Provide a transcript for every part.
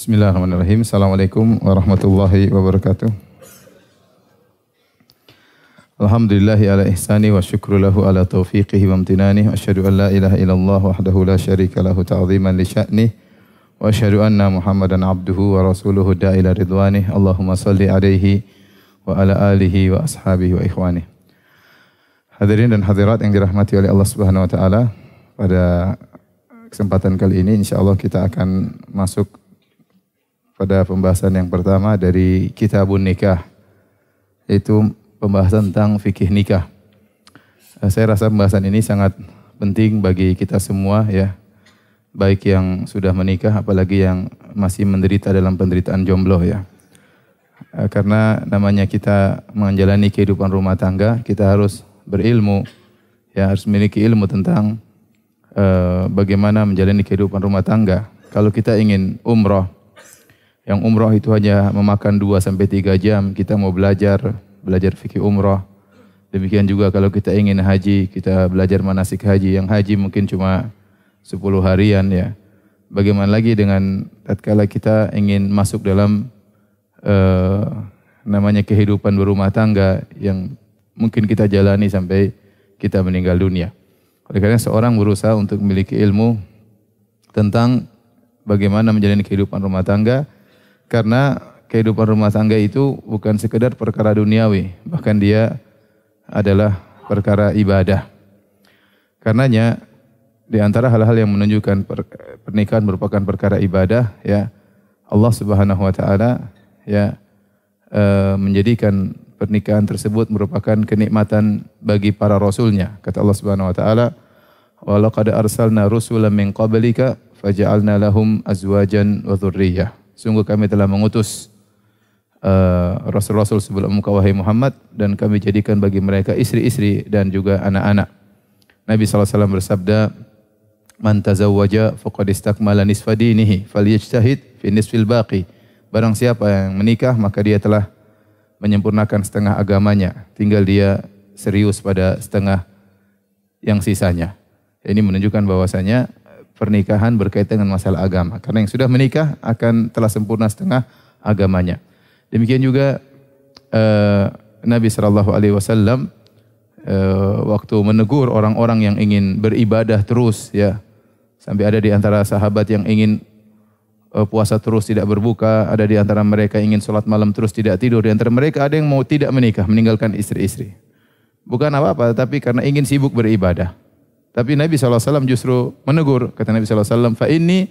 Bismillahirrahmanirrahim. Assalamualaikum warahmatullahi wabarakatuh. Alhamdulillahi ala ihsani wa syukru lahu ala taufiqihi wa amtinani. Wa asyhadu an la ilaha illallah wahdahu la syarika lahu ta'ziman li sya'nih. Wa asyhadu anna Muhammadan abduhu wa rasuluhu da'ila ridwanih. Allahumma salli alaihi wa ala alihi wa ashabihi wa ikhwanih. Hadirin dan hadirat yang dirahmati oleh Allah Subhanahu wa taala, pada kesempatan kali ini insyaallah kita akan masuk pada pembahasan yang pertama dari Kitabun Nikah, yaitu pembahasan tentang fikih nikah. Saya rasa pembahasan ini sangat penting bagi kita semua ya, baik yang sudah menikah apalagi yang masih menderita dalam penderitaan jomblo ya. Karena namanya kita menjalani kehidupan rumah tangga, kita harus berilmu ya, harus memiliki ilmu tentang bagaimana menjalani kehidupan rumah tangga. Kalau kita ingin umroh, yang umroh itu hanya memakan 2-3 jam, kita mau belajar fikih umroh. Demikian juga kalau kita ingin haji, kita belajar manasik haji. Yang haji mungkin cuma 10 harian ya. Bagaimana lagi dengan tatkala kita ingin masuk dalam namanya kehidupan berumah tangga yang mungkin kita jalani sampai kita meninggal dunia. Oleh karena seorang berusaha untuk memiliki ilmu tentang bagaimana menjalani kehidupan rumah tangga, karena kehidupan rumah tangga itu bukan sekedar perkara duniawi, bahkan dia adalah perkara ibadah. Karenanya di antara hal-hal yang menunjukkan pernikahan merupakan perkara ibadah ya, Allah Subhanahu wa taala ya menjadikan pernikahan tersebut merupakan kenikmatan bagi para rasulnya. Kata Allah Subhanahu wa taala, "Wa laqad arsalna rusulan min qablika faja'alna lahum azwajan wa dzurriyyah." Sungguh kami telah mengutus rasul-rasul sebelum engkau wahai Muhammad, dan kami jadikan bagi mereka istri-istri dan juga anak-anak. Nabi SAW bersabda, "Man tazawwaja faqad istakmala nisfa dinihi falyajtahid fi nisfil baqi." Barang siapa yang menikah maka dia telah menyempurnakan setengah agamanya, tinggal dia serius pada setengah yang sisanya. Ini menunjukkan bahwasanya pernikahan berkaitan dengan masalah agama. Karena yang sudah menikah akan telah sempurna setengah agamanya. Demikian juga Nabi SAW waktu menegur orang-orang yang ingin beribadah terus ya, sampai ada di antara sahabat yang ingin puasa terus tidak berbuka, ada di antara mereka ingin sholat malam terus tidak tidur, di antara mereka ada yang mau tidak menikah, meninggalkan istri-istri. Bukan apa-apa, tapi karena ingin sibuk beribadah. Tapi Nabi SAW justru menegur. Kata Nabi SAW, "Fa inni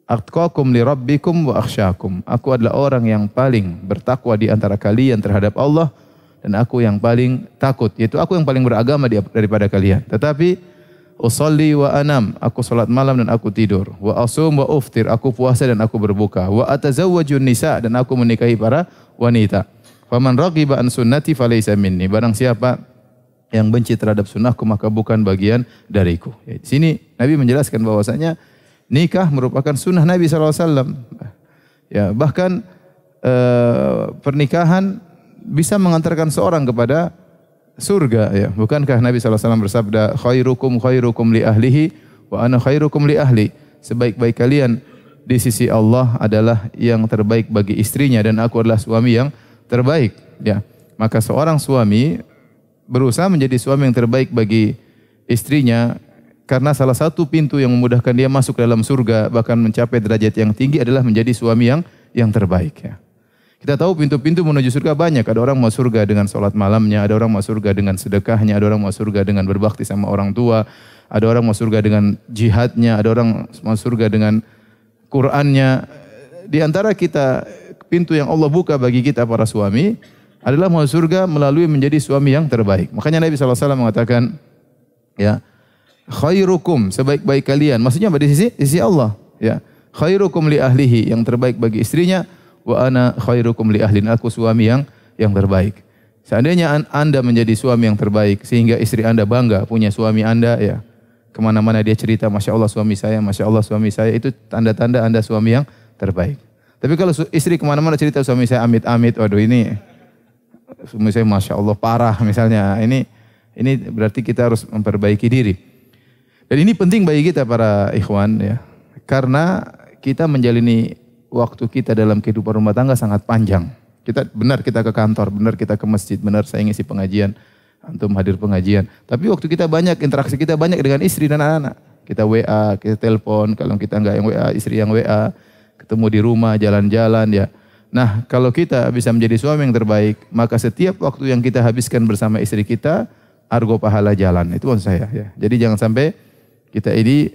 atqakum li rabbikum wa akhsyakum." Aku adalah orang yang paling bertakwa di antara kalian terhadap Allah, dan aku yang paling takut, yaitu aku yang paling beragama daripada kalian. Tetapi usolli wa anam, aku salat malam dan aku tidur. Wa asum wa uftir, aku puasa dan aku berbuka. Wa atazawwajun nisa, dan aku menikahi para wanita. Faman raghiba an sunnati falaysa minni. Barang siapa yang benci terhadap sunnahku maka bukan bagian dariku. Ya, di sini Nabi menjelaskan bahwasanya nikah merupakan sunnah Nabi SAW. Ya, bahkan pernikahan bisa mengantarkan seorang kepada surga. Ya, bukankah Nabi SAW bersabda, "Khairukum khairukum li ahlihi wa ana khairukum li ahli." Sebaik-baik kalian di sisi Allah adalah yang terbaik bagi istrinya, dan aku adalah suami yang terbaik. Ya, maka seorang suami berusaha menjadi suami yang terbaik bagi istrinya, karena salah satu pintu yang memudahkan dia masuk dalam surga bahkan mencapai derajat yang tinggi adalah menjadi suami yang terbaik ya. Kita tahu pintu-pintu menuju surga banyak. Ada orang mau surga dengan salat malamnya, ada orang mau surga dengan sedekahnya, ada orang mau surga dengan berbakti sama orang tua, ada orang mau surga dengan jihadnya, ada orang mau surga dengan Qur'annya. Di antara kita, pintu yang Allah buka bagi kita para suami adalah masuk surga melalui menjadi suami yang terbaik. Makanya Nabi SAW mengatakan, ya, khairukum, sebaik-baik kalian. Maksudnya di sisi Allah. Ya, khairukum li ahlihi, yang terbaik bagi istrinya. Wa ana khairukum li ahlin, aku suami yang terbaik. Seandainya anda menjadi suami yang terbaik sehingga istri anda bangga punya suami anda, ya, kemana-mana dia cerita, Masya Allah suami saya, Masya Allah suami saya, itu tanda-tanda anda suami yang terbaik. Tapi kalau istri kemana-mana cerita suami saya amit-amit, waduh ini suami saya Masya Allah parah misalnya, ini berarti kita harus memperbaiki diri. Dan ini penting bagi kita para ikhwan ya, karena kita menjalani waktu kita dalam kehidupan rumah tangga sangat panjang. Kita ke kantor, benar kita ke masjid, benar saya ngisi pengajian, antum hadir pengajian. Tapi waktu kita banyak, interaksi kita banyak dengan istri dan anak-anak. Kita WA, kita telepon, kalau kita enggak yang WA, istri yang WA, ketemu di rumah, jalan-jalan ya. Nah, kalau kita bisa menjadi suami yang terbaik, maka setiap waktu yang kita habiskan bersama istri kita, argo pahala jalan. Itu maksud saya ya. Jadi jangan sampai kita ini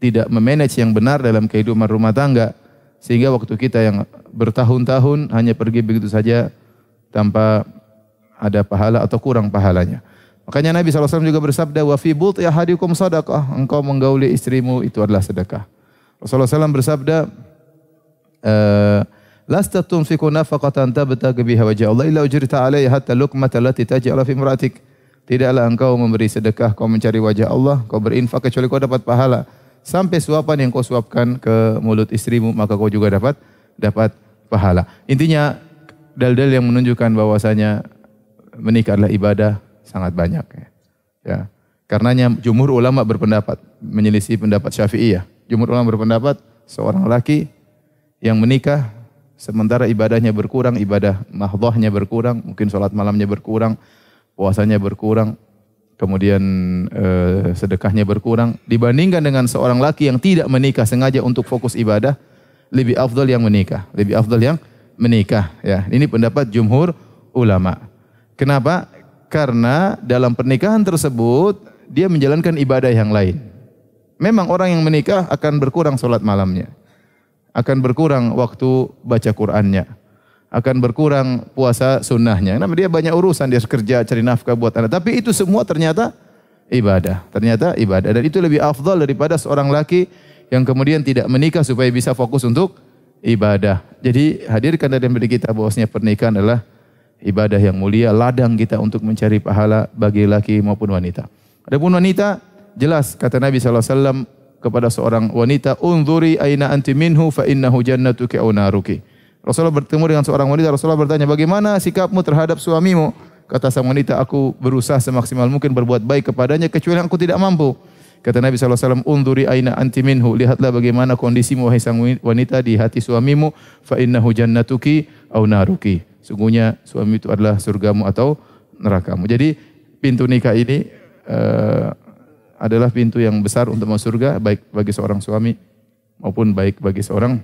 tidak memanage yang benar dalam kehidupan rumah tangga, sehingga waktu kita yang bertahun-tahun hanya pergi begitu saja tanpa ada pahala atau kurang pahalanya. Makanya Nabi SAW juga bersabda, wa fi buti ahadikum sadaqah, engkau menggauli istrimu itu adalah sedekah. Rasulullah SAW bersabda, lasta tunfiqu nafaqatan tabtaghi biha wajha Allah illa ujrita 'alaiha hatta luqmata allati taj'ala fi imra'atik. Tidaklah engkau memberi sedekah, kau mencari wajah Allah, kau berinfak kecuali kau dapat pahala. Sampai suapan yang kau suapkan ke mulut istrimu, maka kau juga dapat pahala. Intinya dalil yang menunjukkan bahwasanya menikah adalah ibadah sangat banyak ya. Karenanya jumhur ulama berpendapat menyelisih pendapat Syafi'iyah. Jumhur ulama berpendapat seorang laki yang menikah sementara ibadahnya berkurang, ibadah mahdhahnya berkurang, mungkin salat malamnya berkurang, puasanya berkurang, kemudian sedekahnya berkurang, dibandingkan dengan seorang laki yang tidak menikah sengaja untuk fokus ibadah, lebih afdal yang menikah, ya. Ini pendapat jumhur ulama. Kenapa? Karena dalam pernikahan tersebut dia menjalankan ibadah yang lain. Memang orang yang menikah akan berkurang salat malamnya, akan berkurang waktu baca Qur'annya, akan berkurang puasa sunnahnya. Karena dia banyak urusan, dia kerja, cari nafkah buat anak. Tapi itu semua ternyata ibadah. Dan itu lebih afdal daripada seorang laki yang kemudian tidak menikah supaya bisa fokus untuk ibadah. Jadi hadirkan dalam diri kita bahwasanya pernikahan adalah ibadah yang mulia, ladang kita untuk mencari pahala bagi laki maupun wanita. Adapun wanita, jelas kata Nabi SAW kepada seorang wanita, unzuri aina anti minhu fa innahu jannatuki aw naruki. Rasulullah bertemu dengan seorang wanita, Rasulullah bertanya, bagaimana sikapmu terhadap suamimu? Kata sang wanita, aku berusaha semaksimal mungkin berbuat baik kepadanya kecuali aku tidak mampu. Kata Nabi SAW, unzuri aina anti minhu, lihatlah bagaimana kondisimu wahai sang wanita di hati suamimu, fa innahu jannatuki aw naruki. Sungguhnya suami itu adalah surgamu atau nerakamu. Jadi pintu nikah ini adalah pintu yang besar untuk masuk surga, baik bagi seorang suami maupun baik bagi seorang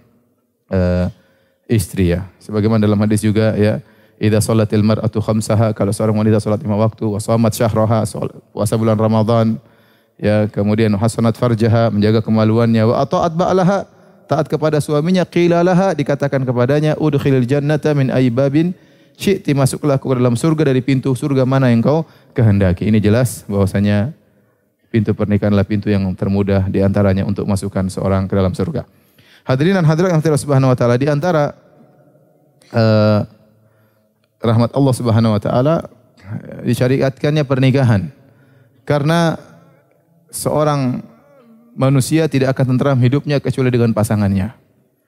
istri ya. Sebagaimana dalam hadis juga ya, idza shalatil mar'atu khamsaha, kalau seorang wanita salat 5 waktu, wa shamat syahraha, puasa bulan Ramadan, ya, kemudian hasanat farjaha, menjaga kemaluannya, wa ata'at ba'laha, taat kepada suaminya, qila laha, dikatakan kepadanya, udkhilil jannata min aybabin syi'ti, masuklah ke dalam surga dari pintu surga mana yang kau kehendaki. Ini jelas bahwasanya pintu pernikahan adalah pintu yang termudah di antaranya untuk masukkan seorang ke dalam surga. Hadirin dan hadirat yang Allah Subhanahu wa taala, di antara rahmat Allah Subhanahu wa taala disyariatkannya pernikahan. Karena seorang manusia tidak akan tentram hidupnya kecuali dengan pasangannya.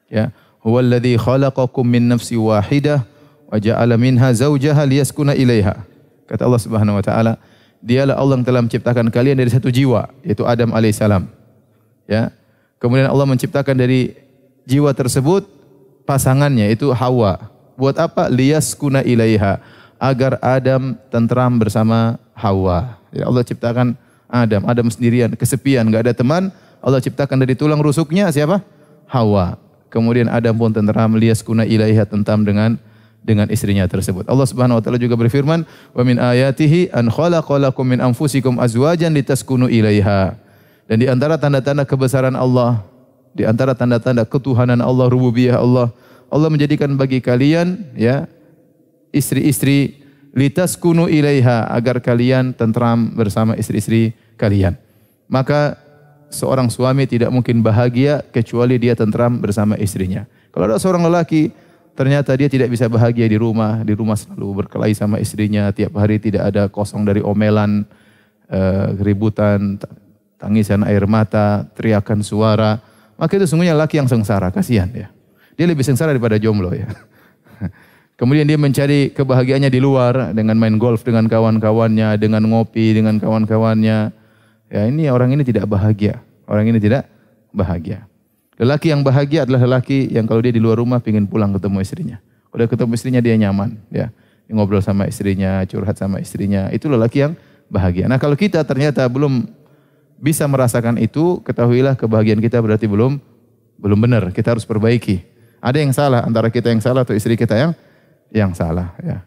Ya, huwallazi khalaqakum min nafsin wahidah wa ja'ala minha zawjaha liyaskuna ilaiha. Kata Allah Subhanahu wa taala, dialah Allah yang telah menciptakan kalian dari satu jiwa, yaitu Adam alaihissalam. Ya. Kemudian Allah menciptakan dari jiwa tersebut pasangannya, yaitu Hawa. Buat apa? Liyaskuna ilaiha, agar Adam tentram bersama Hawa. Ya, Allah ciptakan Adam sendirian, kesepian, enggak ada teman. Allah ciptakan dari tulang rusuknya siapa? Hawa. Kemudian Adam pun tentram, liyaskuna ilaiha, tentram dengan istrinya tersebut. Allah Subhanahu wa taala juga berfirman, "Wa min ayatihi an khalaqalakum min anfusikum azwajan litaskunu ilaiha." Dan di antara tanda-tanda kebesaran Allah, di antara tanda-tanda ketuhanan Allah, rububiyah Allah, Allah menjadikan bagi kalian ya istri-istri litaskunu ilaiha, agar kalian tentram bersama istri-istri kalian. Maka seorang suami tidak mungkin bahagia kecuali dia tentram bersama istrinya. Kalau ada seorang lelaki ternyata dia tidak bisa bahagia di rumah selalu berkelahi sama istrinya, tiap hari tidak ada kosong dari omelan, keributan, tangisan air mata, teriakan suara, maka itu sungguhnya laki yang sengsara, kasihan ya. Dia lebih sengsara daripada jomblo ya. Kemudian dia mencari kebahagiaannya di luar dengan main golf dengan kawan-kawannya, dengan ngopi dengan kawan-kawannya. Ya, ini orang ini tidak bahagia. Orang ini tidak bahagia. Lelaki yang bahagia adalah lelaki yang kalau dia di luar rumah pingin pulang ketemu istrinya. Kalau dia ketemu istrinya dia nyaman, ya. Dia ngobrol sama istrinya, curhat sama istrinya. Itu lelaki yang bahagia. Nah, kalau kita ternyata belum bisa merasakan itu, ketahuilah kebahagiaan kita berarti belum benar. Kita harus perbaiki. Ada yang salah, antara kita yang salah atau istri kita yang salah, ya.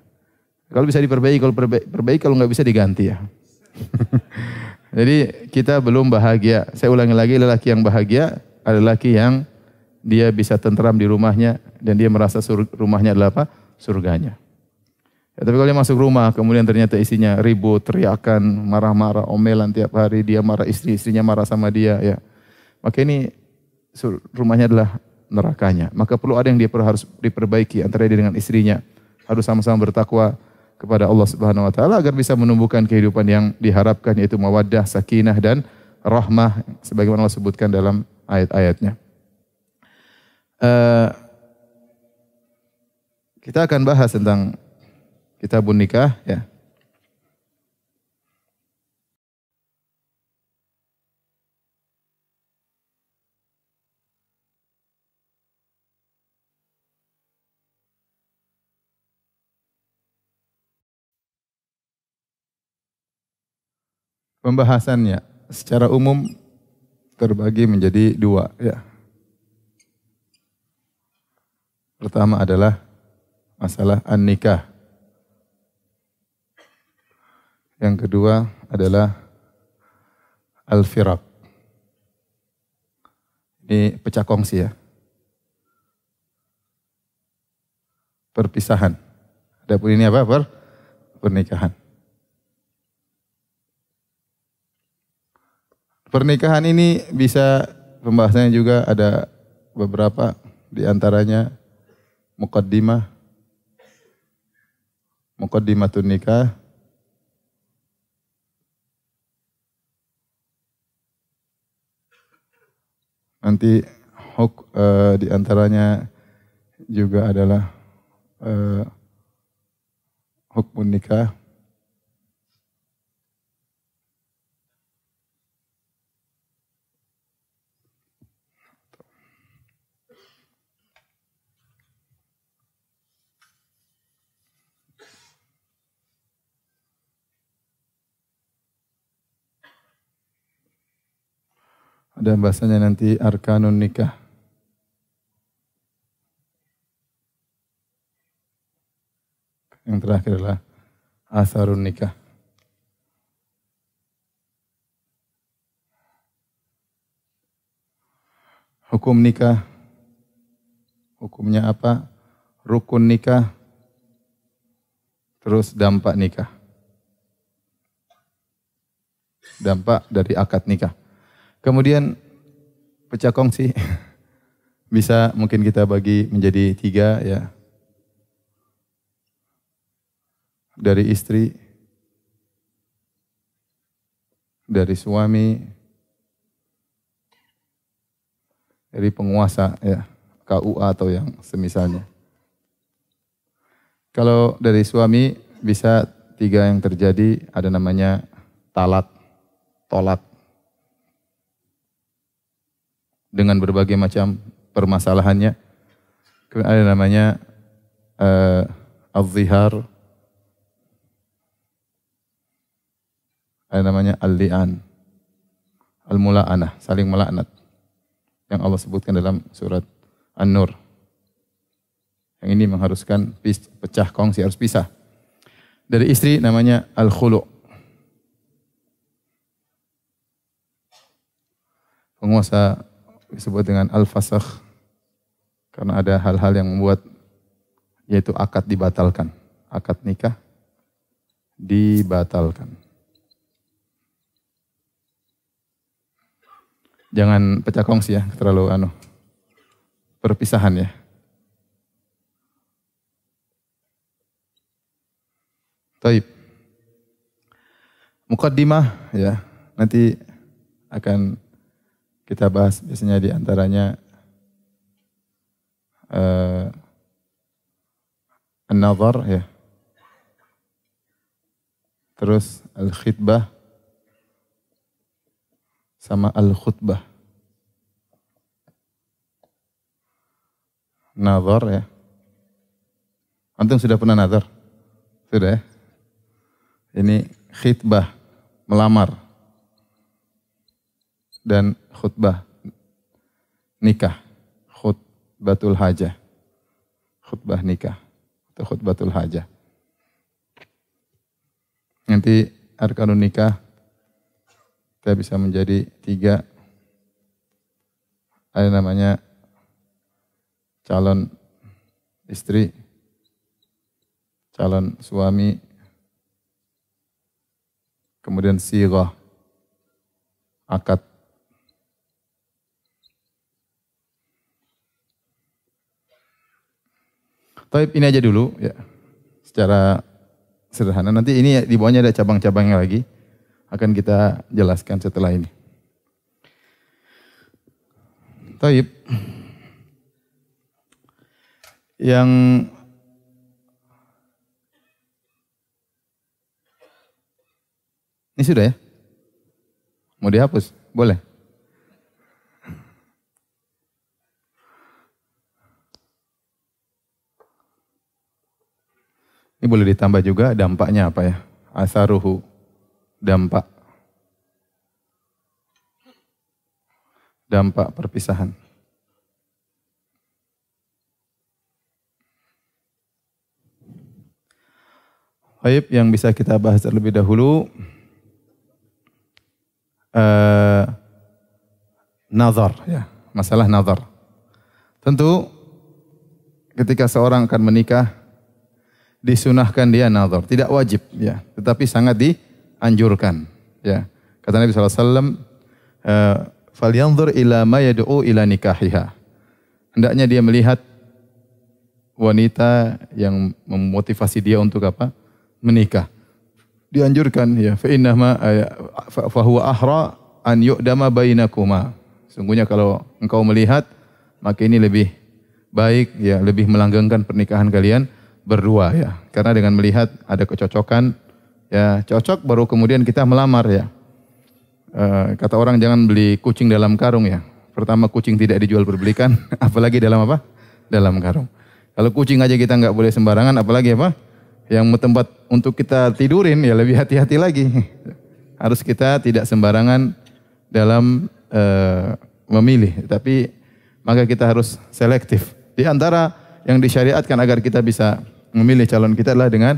Kalau bisa diperbaiki, kalau perbaiki, kalau nggak bisa diganti, ya. Jadi kita belum bahagia. Saya ulangi lagi, lelaki yang bahagia adalah lelaki yang dia bisa tentram di rumahnya dan dia merasa rumahnya adalah apa? Surganya. Ya, tapi kalau dia masuk rumah, kemudian ternyata isinya ribut, teriakan, marah-marah, omelan tiap hari, dia marah istrinya marah sama dia, ya. Maka ini rumahnya adalah nerakanya. Maka perlu ada yang dia harus diperbaiki antara dia dengan istrinya. Harus sama-sama bertakwa kepada Allah Subhanahu wa taala agar bisa menumbuhkan kehidupan yang diharapkan, yaitu mawaddah, sakinah dan rahmah sebagaimana Allah sebutkan dalam ayat-ayatnya. Kita akan bahas tentang kitabun nikah, ya. Pembahasannya secara umum terbagi menjadi dua, ya. Pertama adalah masalah an-nikah. Yang kedua adalah al-firaq. Ini pecah kongsi, ya. Perpisahan. Adapun ini apa? Pernikahan. Pernikahan ini bisa pembahasannya juga ada beberapa, di antaranya muqaddimatun nikah, nanti di antaranya juga adalah hukmun nikah, ada bahasanya nanti arkanun nikah. Yang terakhir adalah asarun nikah. Hukum nikah, hukumnya apa? Rukun nikah, terus dampak nikah. Dampak dari akad nikah. Kemudian pecah kongsi bisa mungkin kita bagi menjadi 3, ya. Dari istri, dari suami, dari penguasa, ya, KUA atau yang semisalnya. Kalau dari suami bisa 3 yang terjadi, ada namanya tolak dengan berbagai macam permasalahannya. Kemudian ada namanya al-zihar, ada namanya al-li'an, al-mula'anah, saling melaknat, yang Allah sebutkan dalam surat An-Nur. Yang ini mengharuskan pecah kongsi, harus pisah. Dari istri namanya al-khulu'. Penguasa disebut dengan al-fasakh karena ada hal-hal yang membuat, yaitu akad dibatalkan. Akad nikah dibatalkan. Jangan pecah kongsi, ya, terlalu perpisahan, ya. Taib. Muqaddimah, ya, nanti akan kita bahas biasanya di antaranya an-nazar, ya. Terus al-khitbah sama al-khutbah. nazar ya. Antum sudah pernah nazar? Sudah ya? Ini khitbah, melamar. Dan khutbah, nikah. Khutbatul hajah. Khutbah nikah. Atau khutbatul hajah. Nanti arkanun nikah kita bisa menjadi 3. Ada namanya calon istri, calon suami, kemudian sighah, akad. Taib ini aja dulu ya, secara sederhana. Nanti ini di bawahnya ada cabang-cabangnya lagi, akan kita jelaskan setelah ini. Taib, yang ini sudah ya? Mau dihapus? Boleh. Ini boleh ditambah juga dampaknya apa ya? Asaruhu, dampak. Dampak perpisahan. Baik, yang bisa kita bahas terlebih dahulu. Nazar, ya, masalah nazar. Tentu ketika seorang akan menikah, disunahkan dia nazar, tidak wajib, ya, tetapi sangat dianjurkan, ya. Kata Nabi SAW, falyanzur ila ma yad'u ila nikahiha. Hendaknya dia melihat wanita yang memotivasi dia untuk apa? Menikah. Dianjurkan, ya, fa innama fa huwa ahra an yu'dama bainakuma. Sungguhnya kalau engkau melihat, maka ini lebih baik, ya, lebih melanggengkan pernikahan kalian berdua, ya. Karena dengan melihat ada kecocokan, ya, cocok baru kemudian kita melamar, ya. Kata orang jangan beli kucing dalam karung, ya. Pertama kucing tidak dijual berbelikan, apalagi dalam apa? Dalam karung. Kalau kucing aja kita nggak boleh sembarangan, apalagi apa? Yang tempat untuk kita tidurin, ya lebih hati-hati lagi. Harus kita tidak sembarangan dalam memilih, tapi maka kita harus selektif. Di antara yang disyariatkan agar kita bisa memilih calon kita adalah dengan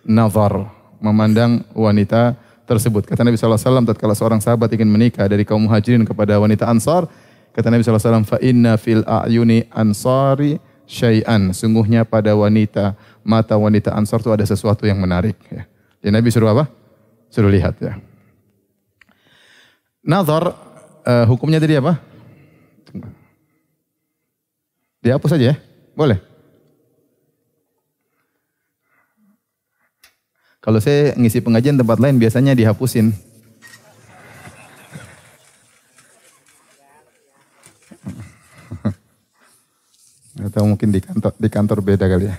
nazar, memandang wanita tersebut. Kata Nabi SAW, tatkala seorang sahabat ingin menikah dari kaum muhajirin kepada wanita ansar, kata Nabi SAW, fa inna fil a'yuni ansari syai'an. Sungguhnya pada mata wanita ansar itu ada sesuatu yang menarik. Ya. Jadi Nabi suruh apa? Suruh lihat, ya. Nazar, hukumnya tadi apa? Dihapus saja ya? Boleh? Kalau saya ngisi pengajian tempat lain biasanya dihapusin. Atau mungkin di kantor beda kali ya.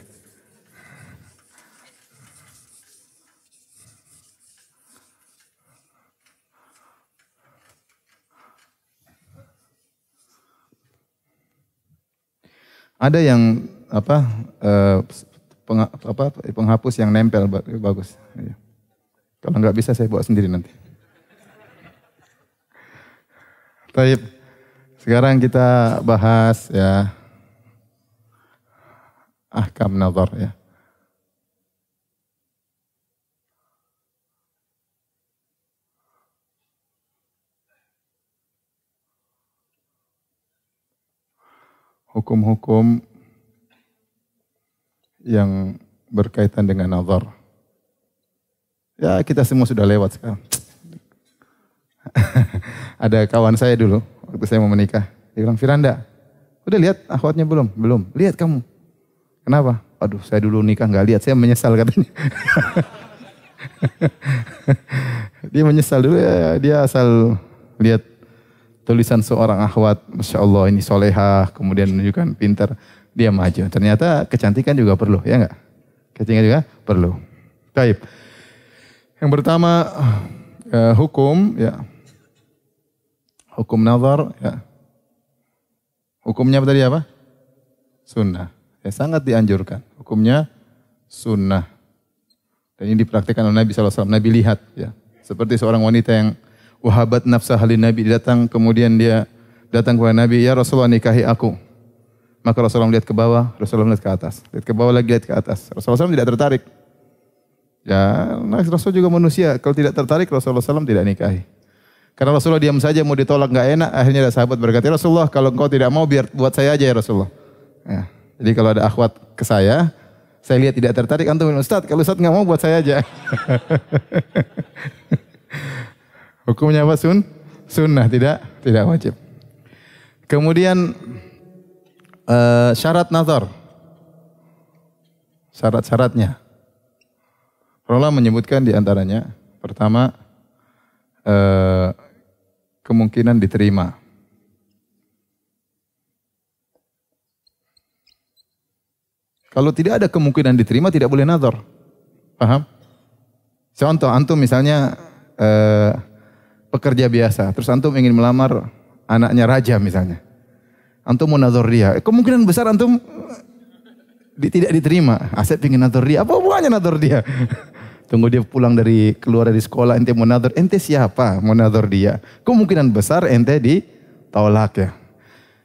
Ada yang penghapus yang nempel bagus. Kalau nggak bisa saya bawa sendiri nanti. Baik. Sekarang kita bahas, ya, ahkam nazar, ya. Hukum-hukum yang berkaitan dengan nazar. Ya, kita semua sudah lewat sekarang. Ada kawan saya dulu, waktu saya mau menikah. Dia bilang, Firanda, udah lihat akhwatnya belum? Belum. Lihat kamu. Kenapa? Aduh, saya dulu nikah nggak lihat, saya menyesal katanya. Dia menyesal dulu, ya, dia asal lihat tulisan seorang akhwat, Masya Allah ini solehah, kemudian menunjukkan pintar, dia maju. Ternyata kecantikan juga perlu, ya enggak? Kecantikan juga perlu. Baik. Yang pertama, hukum, ya. Hukum nazar, ya. Hukumnya tadi apa? sunnah. Ya, sangat dianjurkan. Hukumnya sunnah. Dan ini dipraktikkan oleh Nabi SAW. Nabi lihat, ya, seperti seorang wanita yang wahabat nafsah halin Nabi, datang kemudian dia datang kepada Nabi, ya Rasulullah nikahi aku. Maka Rasulullah melihat ke bawah, Rasulullah melihat ke atas. Lihat ke bawah lagi, lihat ke atas. Rasulullah SAW tidak tertarik. Ya, Rasul juga manusia. Kalau tidak tertarik, Rasulullah SAW tidak nikahi. Karena Rasulullah diam saja, mau ditolak nggak enak. Akhirnya ada sahabat berkata, Rasulullah kalau engkau tidak mau, biar buat saya aja ya Rasulullah. Ya, jadi kalau ada akhwat ke saya lihat tidak tertarik, antum bilang, Ustaz, kalau Ustaz nggak mau, buat saya aja. Hukumnya apa? Sunnah, tidak wajib. Kemudian syarat nazar. Syarat-syaratnya. Rasulullah menyebutkan di antaranya, pertama, kemungkinan diterima. Kalau tidak ada kemungkinan diterima, tidak boleh nazar. Paham? Contoh, antum misalnya pekerja biasa, terus antum ingin melamar anaknya raja misalnya. Antum mau nazar dia, kemungkinan besar antum tidak diterima. Asep ingin nazar dia, apa hubungannya nazar dia? Tunggu dia keluar dari sekolah, ente mau nazar, ente siapa mau nazar dia? Kemungkinan besar ente ditolak ya.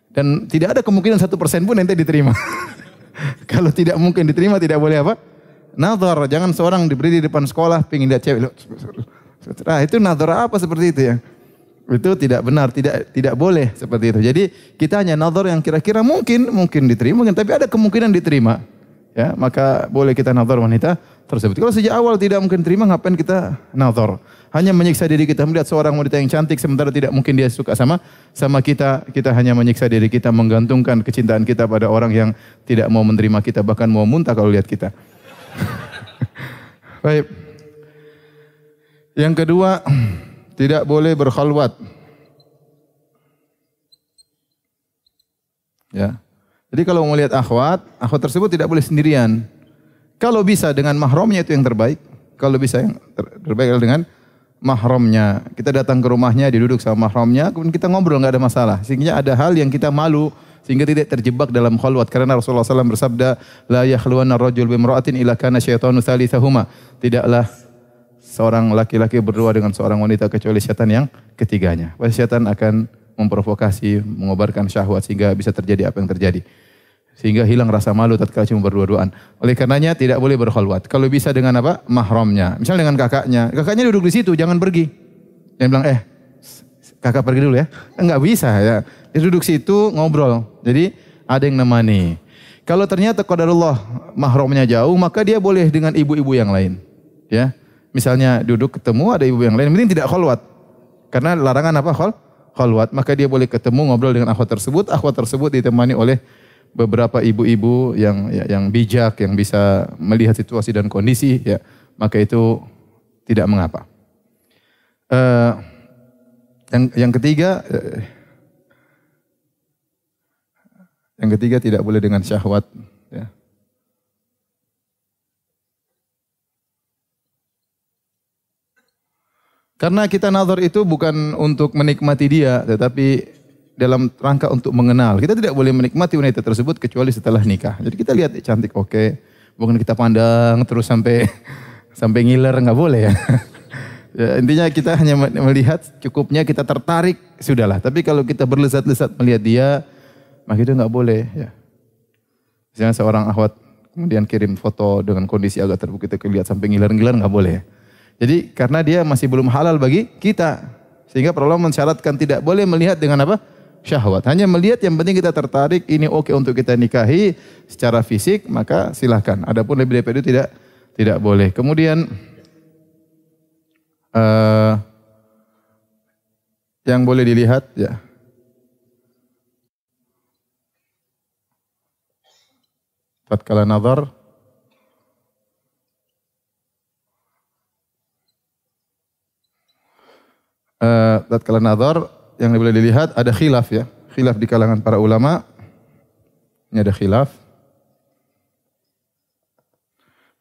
Dan tidak ada kemungkinan 1% pun ente diterima. Kalau tidak mungkin diterima, tidak boleh apa? Nazar. Jangan seorang diberi di depan sekolah, pingin lihat cewek. Nah, itu nazar apa seperti itu ya? Itu tidak benar, tidak boleh seperti itu. Jadi kita hanya nazar yang kira-kira mungkin diterima, tapi ada kemungkinan diterima. Ya, maka boleh kita nazar wanita tersebut. Kalau sejak awal tidak mungkin terima, ngapain kita nazar? Hanya menyiksa diri kita, melihat seorang wanita yang cantik sementara tidak mungkin dia suka sama kita. Kita hanya menyiksa diri kita, menggantungkan kecintaan kita pada orang yang tidak mau menerima kita, bahkan mau muntah kalau lihat kita. Baik. Yang kedua, tidak boleh berkhalwat. Ya. Jadi kalau mau lihat akhwat tersebut tidak boleh sendirian. Kalau bisa dengan mahramnya itu yang terbaik. Kalau bisa yang terbaik adalah dengan mahramnya. Kita datang ke rumahnya, diduduk sama mahramnya, kemudian kita ngobrol, nggak ada masalah. Sehingga ada hal yang kita malu, sehingga tidak terjebak dalam khalwat. Karena Rasulullah SAW bersabda, la yakhluwanna rajul bimra'atin illa kana syaitanu tsalitsahuma. Tidaklah seorang laki-laki berdua dengan seorang wanita kecuali syaitan yang ketiganya. Pasti syaitan akan memprovokasi, mengobarkan syahwat sehingga bisa terjadi apa yang terjadi. Sehingga hilang rasa malu tatkala cuma berdua-duaan. Oleh karenanya tidak boleh berkhalwat. Kalau bisa dengan apa? Mahramnya. Misalnya dengan kakaknya. Kakaknya duduk di situ, jangan pergi. Jangan bilang, kakak pergi dulu ya. Enggak bisa ya. Dia duduk situ ngobrol. Jadi ada yang nemani. Kalau ternyata qadarullah mahramnya jauh, maka dia boleh dengan ibu-ibu yang lain. Ya. Misalnya duduk ketemu ada ibu yang lain, penting tidak khalwat. Karena larangan apa? Khalwat. Maka dia boleh ketemu ngobrol dengan akhwat tersebut. Akhwat tersebut ditemani oleh beberapa ibu-ibu yang bijak, yang bisa melihat situasi dan kondisi, ya, maka itu tidak mengapa. Yang ketiga tidak boleh dengan syahwat. Ya. Karena kita nazar itu bukan untuk menikmati dia, tetapi dalam rangka untuk mengenal. Kita tidak boleh menikmati wanita tersebut kecuali setelah nikah. Jadi kita lihat cantik, oke. Bukan kita pandang terus sampai ngiler, nggak boleh ya. Ya, intinya kita hanya melihat cukupnya, kita tertarik, sudahlah. Tapi kalau kita berlesat-lesat melihat dia, maka itu nggak boleh. Ya. Misalnya seorang akhwat kemudian kirim foto dengan kondisi agak terbuka, kita lihat sampai ngiler-ngiler, nggak boleh. Jadi karena dia masih belum halal bagi kita. Sehingga Rasulullah mensyaratkan tidak boleh melihat dengan apa? Syahwat. Hanya melihat yang penting kita tertarik, ini oke untuk kita nikahi secara fisik, maka silahkan. Adapun lebih daripada itu tidak boleh. Kemudian yang boleh dilihat ya. Tatkala nazar yang boleh dilihat ada khilaf ya. Khilaf di kalangan para ulama. Ini ada khilaf.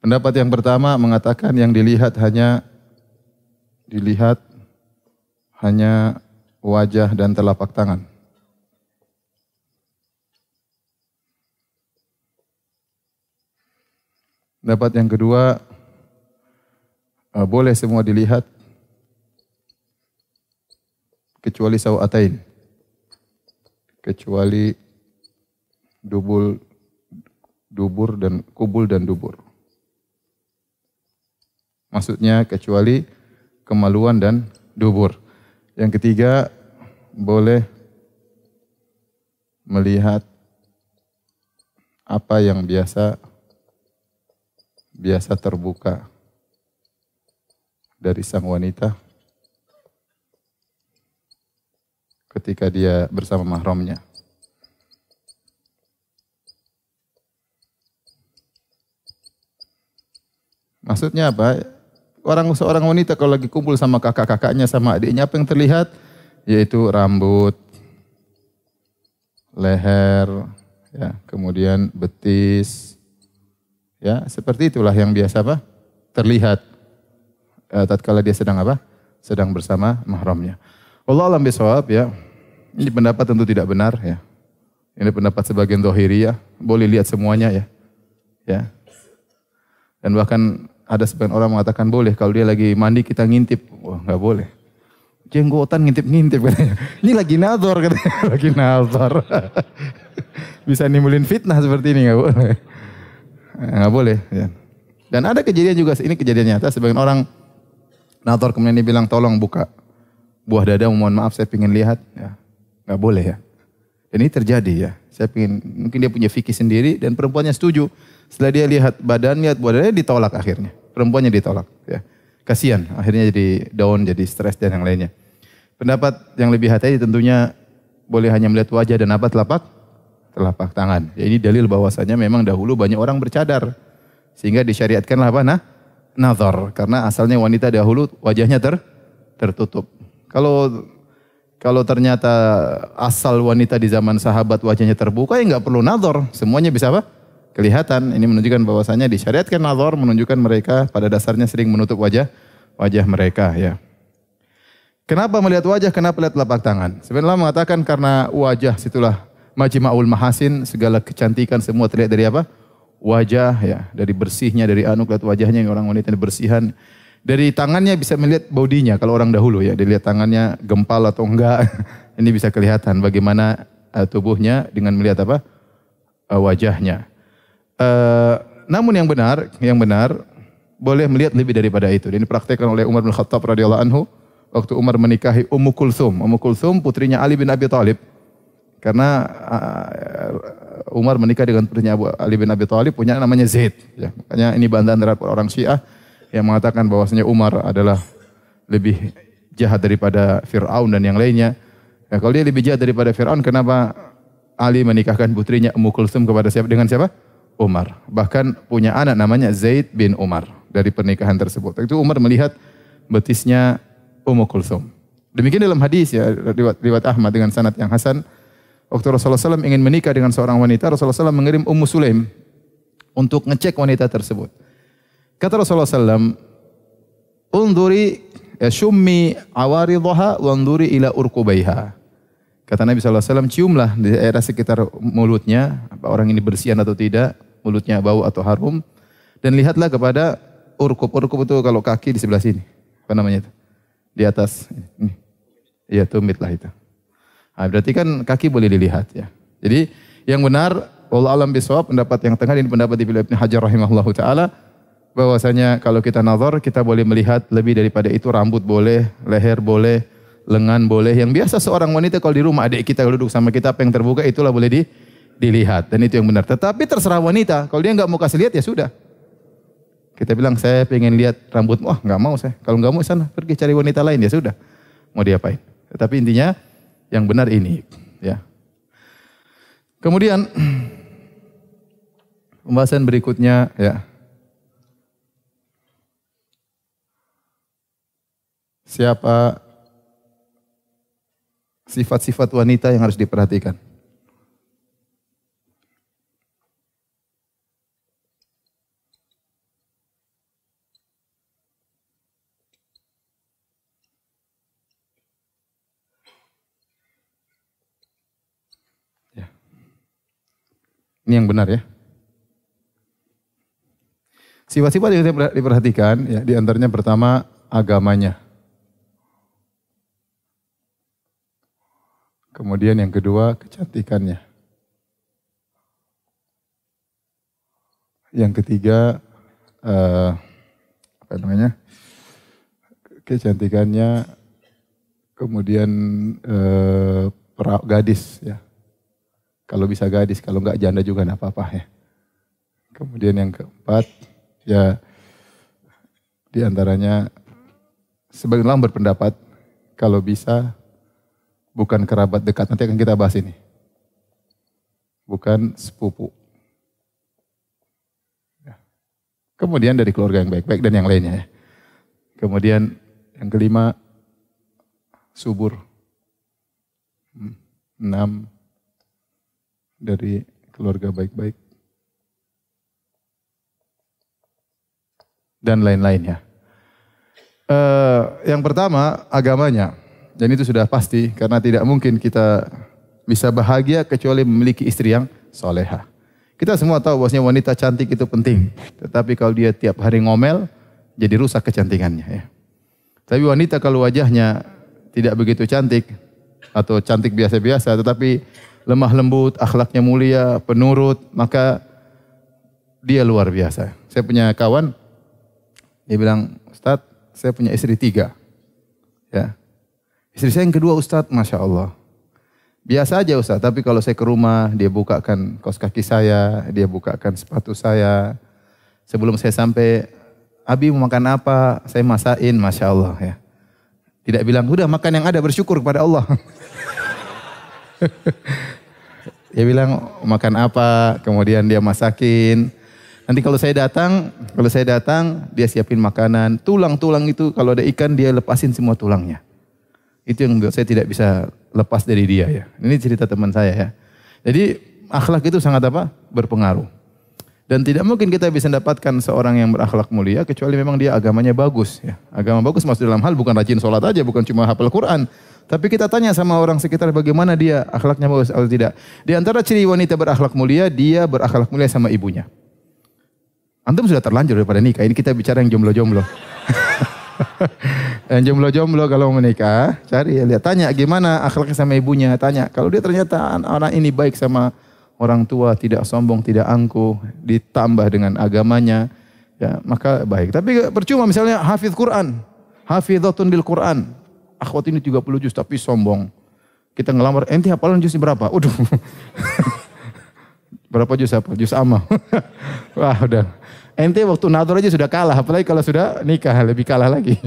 Pendapat yang pertama mengatakan yang dilihat hanya wajah dan telapak tangan. Pendapat yang kedua, boleh semua dilihat kecuali sawatain. Kecuali dubur dan kubul dan dubur. Maksudnya kecuali kemaluan dan dubur. Yang ketiga, boleh melihat apa yang biasa terbuka dari sang wanita ketika dia bersama mahramnya. Maksudnya apa? Seorang wanita kalau lagi kumpul sama kakak-kakaknya, sama adiknya, apa yang terlihat? Yaitu rambut, leher, ya, kemudian betis, ya, seperti itulah yang biasa apa? Terlihat tatkala dia sedang apa? Sedang bersama mahramnya. Wallahu a'lam bishawab, ya. Ini pendapat tentu tidak benar, ya. Ini pendapat sebagian dhahiriyah, boleh lihat semuanya, ya. Ya. Dan bahkan ada sebagian orang mengatakan boleh kalau dia lagi mandi kita ngintip. Wah, enggak boleh. Jenggotan ngintip-ngintip katanya. Ini lagi nazar katanya, lagi nazar. Bisa nimbulin fitnah seperti ini, enggak boleh. Enggak boleh, ya. Dan ada kejadian juga, ini kejadian nyata, sebagian orang nazar kemudian dia bilang tolong buka buah dada, mohon maaf saya ingin lihat, ya. Enggak boleh, ya. Dan ini terjadi, ya. Mungkin dia punya fikih sendiri dan perempuannya setuju. Setelah dia lihat badannya, buah dadanya ditolak akhirnya. Perempuannya ditolak, ya. Kasihan, akhirnya jadi down, jadi stres dan yang lainnya. Pendapat yang lebih hati tentunya boleh hanya melihat wajah dan apa telapak tangan. Ya, ini dalil bahwasanya memang dahulu banyak orang bercadar. Sehingga disyariatkanlah apa? Nazar. Karena asalnya wanita dahulu wajahnya tertutup. Kalau ternyata asal wanita di zaman sahabat wajahnya terbuka, ya nggak perlu nazar. Semuanya bisa apa? Kelihatan. Ini menunjukkan bahwasanya disyariatkan nazar, menunjukkan mereka pada dasarnya sering menutup wajah mereka, ya. Kenapa melihat wajah? Kenapa melihat telapak tangan? Sebenarnya mengatakan karena wajah situlah majma'ul mahasin, segala kecantikan semua terlihat dari apa? Wajah, ya, dari bersihnya, dari lihat wajahnya, orang wanita yang bersihan. Dari tangannya bisa melihat bodinya, kalau orang dahulu, ya, dilihat tangannya gempal atau enggak. Ini bisa kelihatan bagaimana tubuhnya dengan melihat apa? Wajahnya. Namun yang benar boleh melihat lebih daripada itu. Ini dipraktikkan oleh Umar bin Khattab radhiyallahu anhu waktu Umar menikahi Ummu Kulthum. Ummu Kulthum putrinya Ali bin Abi Thalib. Karena Umar menikah dengan putrinya Ali bin Abi Thalib, punya namanya Zaid, ya. Makanya ini bantahan terhadap orang Syiah yang mengatakan bahwasanya Umar adalah lebih jahat daripada Fir'aun dan yang lainnya. Ya, kalau dia lebih jahat daripada Fir'aun, kenapa Ali menikahkan putrinya Ummu Kulthum kepada siapa? Dengan siapa? Umar. Bahkan punya anak namanya Zaid bin Umar dari pernikahan tersebut. Itu Umar melihat betisnya Ummu Kulthum. Demikian dalam hadis, ya, riwayat Ahmad dengan sanad yang hasan. Waktu Rasulullah SAW ingin menikah dengan seorang wanita, Rasulullah SAW mengirim Ummu Sulaim untuk ngecek wanita tersebut. Kata Rasulullah SAW, "Unduri syummi awaridhaha wa unduri ila urqubaiha." Kata Nabi SAW, ciumlah di daerah sekitar mulutnya, apa orang ini bersihan atau tidak, mulutnya bau atau harum, dan lihatlah kepada urqub. Urqub itu kalau kaki di sebelah sini, apa namanya itu? Di atas. Ini. Iya, tumit lah itu. Nah, berarti kan kaki boleh dilihat, ya. Jadi yang benar, wallahu a'lam bishawab, pendapat yang tengah ini pendapat di Ibnu Hajar rahimahullahu taala, bahwasanya kalau kita nazar kita boleh melihat lebih daripada itu. Rambut boleh, leher boleh, lengan boleh. Yang biasa seorang wanita kalau di rumah adik kita duduk sama kita, apa yang terbuka itulah boleh dilihat, dan itu yang benar. Tetapi terserah wanita, kalau dia nggak mau kasih lihat ya sudah. Kita bilang saya pengen lihat rambutmu, wah nggak mau saya. Kalau nggak mau sana pergi cari wanita lain, ya sudah. Mau diapain? Tetapi intinya yang benar ini, ya. Kemudian pembahasan berikutnya, ya. Siapa sifat-sifat wanita yang harus diperhatikan? Ya. Ini yang benar, ya. Sifat-sifat yang diperhatikan, ya, di antaranya pertama agamanya. Kemudian yang kedua kecantikannya. Yang ketiga kecantikannya. Kemudian gadis, ya. Kalau bisa gadis, kalau enggak janda juga enggak apa-apa, ya. Kemudian yang keempat, ya, di antaranya sebagian orang berpendapat kalau bisa bukan kerabat dekat, nanti akan kita bahas ini. Bukan sepupu. Ya. Kemudian dari keluarga yang baik-baik dan yang lainnya, ya. Kemudian yang kelima, subur. 6 dari keluarga baik-baik. Dan lain-lainnya. Yang pertama, agamanya. Dan itu sudah pasti, karena tidak mungkin kita bisa bahagia kecuali memiliki istri yang solehah. Kita semua tahu bahwasanya wanita cantik itu penting. Tetapi kalau dia tiap hari ngomel, jadi rusak kecantikannya. Ya. Tapi wanita kalau wajahnya tidak begitu cantik, atau cantik biasa-biasa, tetapi lemah lembut, akhlaknya mulia, penurut, maka dia luar biasa. Saya punya kawan, dia bilang, Ustadz, saya punya istri 3. Ya. Istri saya yang kedua, Ustadz, Masya Allah. Biasa aja Ustadz, tapi kalau saya ke rumah, dia bukakan kaos kaki saya, dia bukakan sepatu saya. Sebelum saya sampai, Abi mau makan apa? Saya masain, Masya Allah. Ya. Tidak bilang, udah makan yang ada, bersyukur kepada Allah. Dia bilang, makan apa? Kemudian dia masakin. Nanti kalau saya datang, dia siapin makanan. Tulang-tulang itu, kalau ada ikan, dia lepasin semua tulangnya. Itu yang saya tidak bisa lepas dari dia, ya. Ini cerita teman saya, ya. Jadi akhlak itu sangat apa? Berpengaruh. Dan tidak mungkin kita bisa mendapatkan seorang yang berakhlak mulia kecuali memang dia agamanya bagus, ya. Agama bagus maksud dalam hal bukan rajin sholat aja, bukan cuma hafal Quran. Tapi kita tanya sama orang sekitar bagaimana dia akhlaknya bagus atau tidak. Di antara ciri wanita berakhlak mulia, dia berakhlak mulia sama ibunya. Antum sudah terlanjur daripada nikah. Ini kita bicara yang jomblo-jomblo. Yang jomblo-jomblo kalau mau menikah, cari, lihat, tanya gimana akhlaknya sama ibunya, tanya. Kalau dia ternyata anak ini baik sama orang tua, tidak sombong, tidak angkuh, ditambah dengan agamanya, ya, maka baik. Tapi percuma misalnya hafiz Quran, hafizatun bil Quran, akhwat ini 30 juz tapi sombong. Kita ngelamar, ente hafalan juznya berapa? Udah. Berapa juz apa? Juz amma. Wah udah. Ente waktu nador aja sudah kalah, apalagi kalau sudah nikah lebih kalah lagi.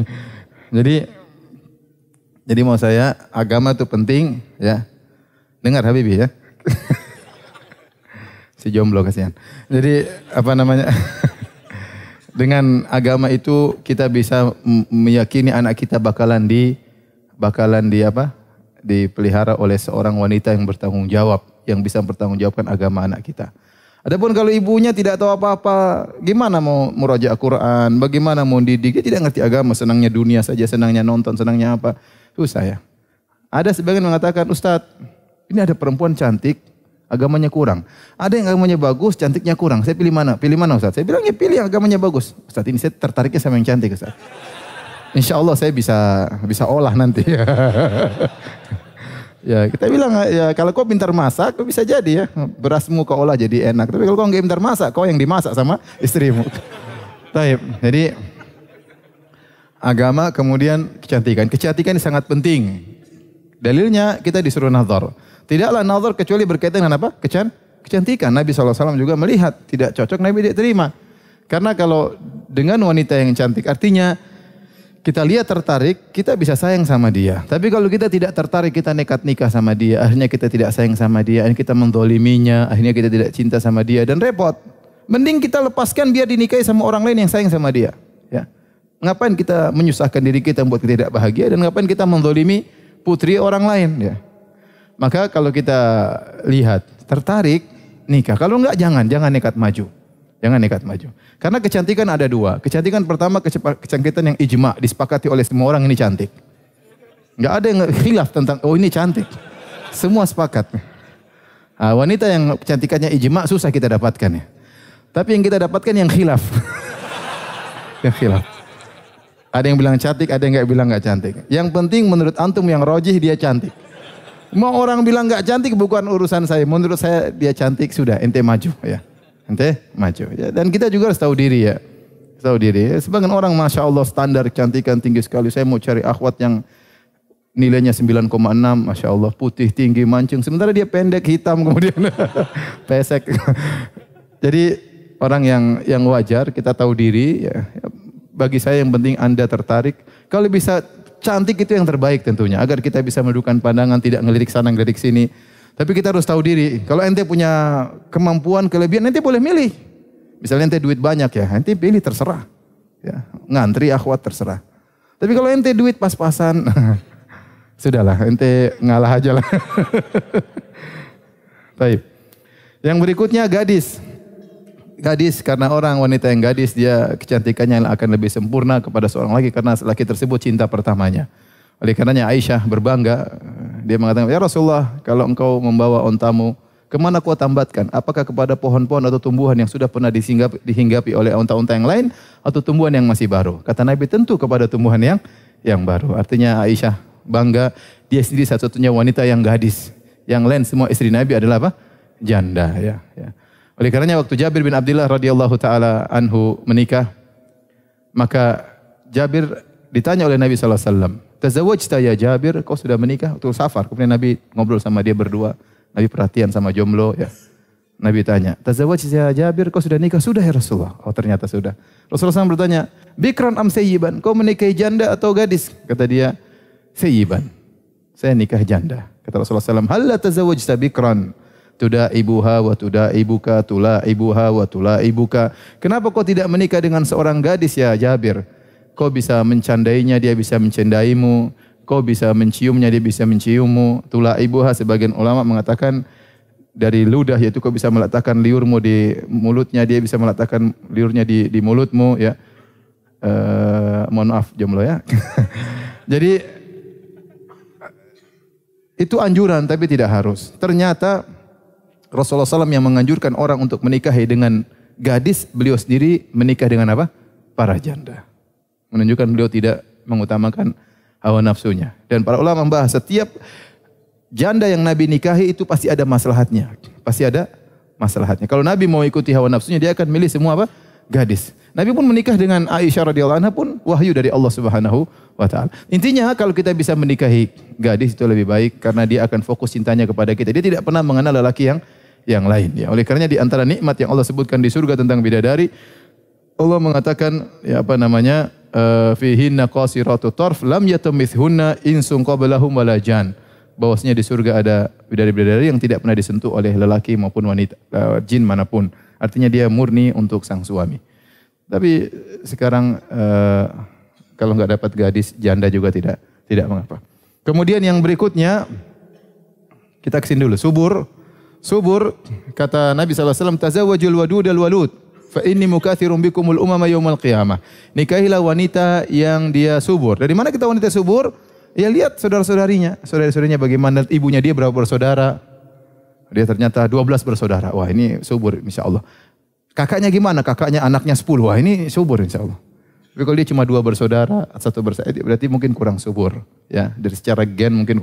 Jadi mau saya, agama itu penting, ya. Dengar Habibie, ya. Si jomblo kasihan. Jadi apa namanya? Dengan agama itu kita bisa meyakini anak kita bakalan dipelihara oleh seorang wanita yang bertanggung jawab, yang bisa mempertanggungjawabkan agama anak kita. Adapun kalau ibunya tidak tahu apa-apa, gimana mau murajaah Quran, bagaimana mau didik, dia tidak ngerti agama, senangnya dunia saja, senangnya nonton, senangnya apa. Susah, ya. Ada sebagian mengatakan, Ustadz, ini ada perempuan cantik, agamanya kurang. Ada yang agamanya bagus, cantiknya kurang. Saya pilih mana? Pilih mana Ustadz? Saya bilang, ya pilih yang agamanya bagus. Ustadz, ini saya tertariknya sama yang cantik, Ustadz. Insya Allah saya bisa olah nanti. Ya kita bilang, ya kalau kau pintar masak, kau bisa jadi, ya. Berasmu kau olah jadi enak. Tapi kalau kau nggak pintar masak, kau yang dimasak sama istrimu. Taib. Jadi agama kemudian kecantikan. Kecantikan ini sangat penting. Dalilnya kita disuruh nazar. Tidaklah nazar kecuali berkaitan dengan apa? Kecantikan. Nabi SAW juga melihat tidak cocok, Nabi tidak terima. Karena kalau dengan wanita yang cantik, artinya kita lihat tertarik, kita bisa sayang sama dia. Tapi kalau kita tidak tertarik, kita nekat nikah sama dia, akhirnya kita tidak sayang sama dia, akhirnya kita mendoliminya, akhirnya kita tidak cinta sama dia, dan repot. Mending kita lepaskan biar dinikahi sama orang lain yang sayang sama dia. Ya. Ngapain kita menyusahkan diri kita membuat kita tidak bahagia, dan ngapain kita mendolimi putri orang lain. Ya. Maka kalau kita lihat tertarik, nikah. Kalau enggak, jangan nekat maju. Jangan nekat maju. Karena kecantikan ada dua. Kecantikan pertama, kecantikan yang ijma, disepakati oleh semua orang ini cantik. Enggak ada yang khilaf tentang, oh ini cantik. Semua sepakat. Nah, wanita yang kecantikannya ijma susah kita dapatkan, ya. Tapi yang kita dapatkan yang khilaf. Yang khilaf. Ada yang bilang cantik, ada yang nggak bilang nggak cantik. Yang penting menurut antum yang rojih dia cantik. Mau orang bilang nggak cantik bukan urusan saya. Menurut saya dia cantik, sudah ente maju ya. Ente maju ya. Dan kita juga harus tahu diri ya. Tahu diri. Sebagian orang masya Allah standar kecantikan tinggi sekali. Saya mau cari akhwat yang nilainya 9,6, masya Allah putih tinggi mancung. Sementara dia pendek hitam kemudian pesek. Jadi orang yang wajar kita tahu diri ya. Bagi saya yang penting Anda tertarik. Kalau bisa cantik itu yang terbaik tentunya. Agar kita bisa menundukkan pandangan, tidak ngelirik sana, ngelirik sini. Tapi kita harus tahu diri. Kalau ente punya kemampuan, kelebihan, ente boleh milih. Misalnya ente duit banyak ya, ente pilih terserah. Ya, ngantri akhwat terserah. Tapi kalau ente duit pas-pasan, sudahlah, ente ngalah aja lah. Baik. Yang berikutnya gadis. Gadis karena orang wanita yang gadis dia kecantikannya akan lebih sempurna kepada seorang laki karena laki tersebut cinta pertamanya. Oleh karenanya Aisyah berbangga, dia mengatakan, "Ya Rasulullah, kalau engkau membawa ontamu, kemana kau tambatkan? Apakah kepada pohon-pohon atau tumbuhan yang sudah pernah dihinggapi oleh onta-onta yang lain atau tumbuhan yang masih baru?" Kata Nabi, tentu kepada tumbuhan yang baru. Artinya Aisyah bangga, dia sendiri satu-satunya wanita yang gadis. Yang lain semua istri Nabi adalah apa? Janda ya. Oleh karenanya waktu Jabir bin Abdullah radhiyallahu taala anhu menikah, maka Jabir ditanya oleh Nabi sallallahu alaihi wasallam, "Tazawwajta ya Jabir?" Kau sudah menikah? Waktu safar. Kemudian Nabi ngobrol sama dia berdua. Nabi perhatian sama jomblo ya. Nabi tanya, "Tazawwajta ya Jabir? Kau sudah nikah?" "Sudah ya Rasulullah." Oh ternyata sudah. Rasulullah SAW bertanya, "Bikran am sayyiban?" Kau menikahi janda atau gadis? Kata dia, "Sayyiban." Saya nikah janda. Kata Rasulullah SAW, "Halla tazawwajta bikran? Tuda ibuha wa tuda ibuka, tula ibuha wa tula ibuka." Kenapa kau tidak menikah dengan seorang gadis ya Jabir? Kau bisa mencandainya, dia bisa mencandaimu. Kau bisa menciumnya, dia bisa menciummu. Tula ibuha, sebagian ulama mengatakan dari ludah, yaitu kau bisa meletakkan liurmu di mulutnya, dia bisa meletakkan liurnya di mulutmu ya. Mohon maaf jomblo ya. Jadi itu anjuran tapi tidak harus. Ternyata Rasulullah SAW yang menganjurkan orang untuk menikahi dengan gadis, beliau sendiri menikah dengan apa? Para janda. Menunjukkan beliau tidak mengutamakan hawa nafsunya. Dan para ulama membahas setiap janda yang Nabi nikahi itu pasti ada maslahatnya. Pasti ada maslahatnya. Kalau Nabi mau ikuti hawa nafsunya, dia akan milih semua apa? Gadis. Nabi pun menikah dengan Aisyah radhiyallahu anha pun wahyu dari Allah Subhanahu wa taala. Intinya kalau kita bisa menikahi gadis itu lebih baik karena dia akan fokus cintanya kepada kita. Dia tidak pernah mengenal lelaki yang lain ya. Oleh karenanya di antara nikmat yang Allah sebutkan di surga tentang bidadari, Allah mengatakan ya apa namanya? Fihinna qasiratu tarf lam yatamithunna insun qablahum wala jan. Bahwasanya di surga ada bidadari-bidadari yang tidak pernah disentuh oleh lelaki maupun wanita, jin manapun. Artinya dia murni untuk sang suami. Tapi sekarang kalau nggak dapat gadis, janda juga tidak mengapa. Kemudian yang berikutnya kita kesini dulu. Subur kata Nabi SAW, "Tazawwajul wadudal walud, fa inni mukatsirun bikumul umama yaumal qiyamah." Nikahilah wanita yang dia subur. Dari mana kita wanita subur? Ya lihat saudara-saudarinya. Saudara-saudarinya bagaimana, ibunya dia berapa bersaudara. Dia ternyata 12 bersaudara. Wah ini subur insyaAllah. Kakaknya gimana? Kakaknya anaknya 10. Wah ini subur insyaAllah. Tapi kalau dia cuma 2 bersaudara, 1 bersaudara, berarti mungkin kurang subur. Ya, dari secara gen mungkin